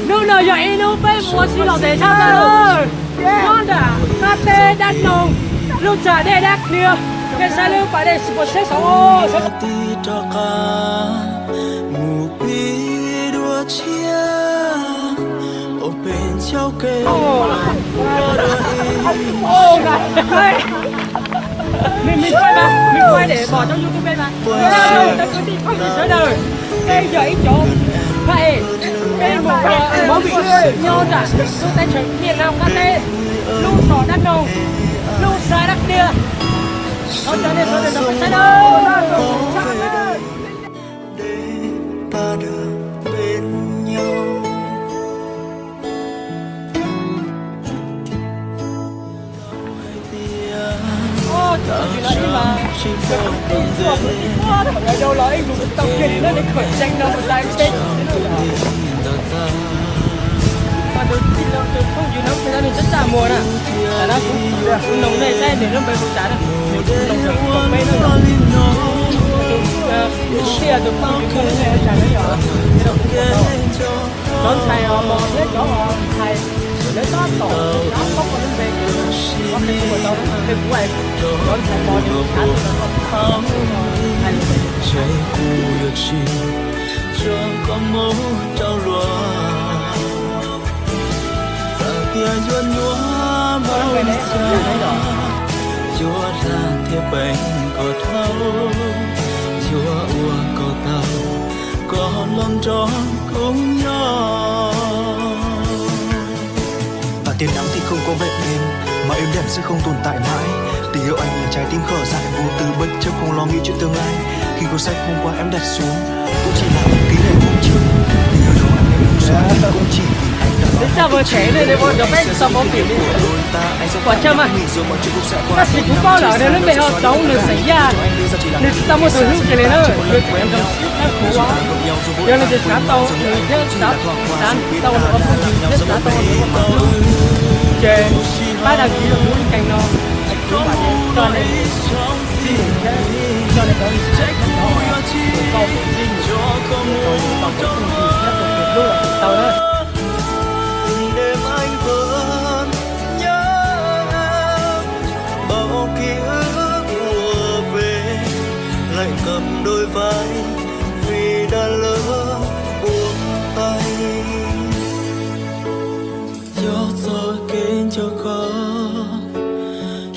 Nương nào vậy nó phải mua xí lọc để sao rồi. Ngon đã, cà tê đắt nồng, lúc trả đây đắt nhiều. Cái sao lưu phải để một xe sống ô. Mình quay để bỏ trong YouTube bên mà. Ta cứ đi không gì sớm đời. Đây giờ ít chỗ. Vậy, bên một món vị nho đã. Lúc tay chuẩn miền Nam cà tê, lúc sò đắt nồng, lúc xài đắt kia. Nó trở nên sao để nó phải sai đâu. Ta được bên nhau. Chỉ là đi mà ở đâu là anh dùng tàu thuyền nó để khởi tranh đâu mà ta chết mà tôi tin đâu tôi không chịu nấu thời gian rất là mùa nè là nó cũng nồng này tay để nó bay một trái nè nồng được còn bay nữa khi là tôi không chịu nấu này trái nó nhỏ đón thầy họ mò hết chỗ họ thầy để nó tổ nó không có đến về có cái của tôi cái của em đón thầy mò đi ăn nó trời cùi chi cho có mẫu trao lúa ta tia yuan nhúa màu xa chúa ra thiệp bệnh có thâu chúa ua có tàu có lòng tròn cùng nhau. Và tiền nắng thì không có vẹn đêm mà êm đềm sẽ không tồn tại mãi. Tình yêu anh là trái tim khở dại vô tư bất chấp không lo nghĩ chuyện tương lai. Khi cuốn sách hôm qua em đặt xuống cũng chỉ là một ký để không chịu. Tình yêu đó anh em không xóa cũng chỉ vì anh đã đến sao vừa trẻ lên để bọn nó phải sao bóng biển đi quả châm à ta chỉ cũng có lỡ nên nó bị họ sống được xảy ra nên ta mua từ hữu cái này nó được em cầm nó khổ quá giờ là để cá tàu người chết đá đán tàu nó không chết đá tàu nó không chè ba đằng kia muốn cành nó cho nên cho nên có trái nó câu xin tàu đó đêm anh vẫn nhớ em bao ký ức ùa về lại cầm đôi vai vì đã lỡ buông tay gió gió kênh cho có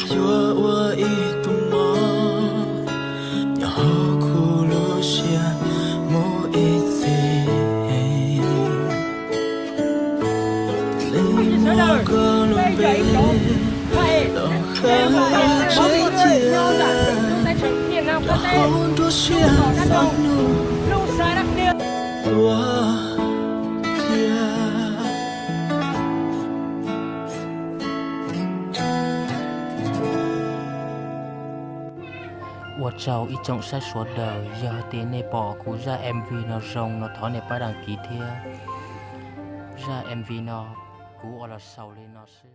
chúa ua y tung mơ nhỏ khu lúa xia mô ít gì có luôn bên lòng khá chết chia hôn đua xia phát nụ lúa kia 我找一种在说的，要点那宝库ra MV nó rong nó thỏ này phải đăng ký theo ra MV nó cú ở là sau lên nó sẽ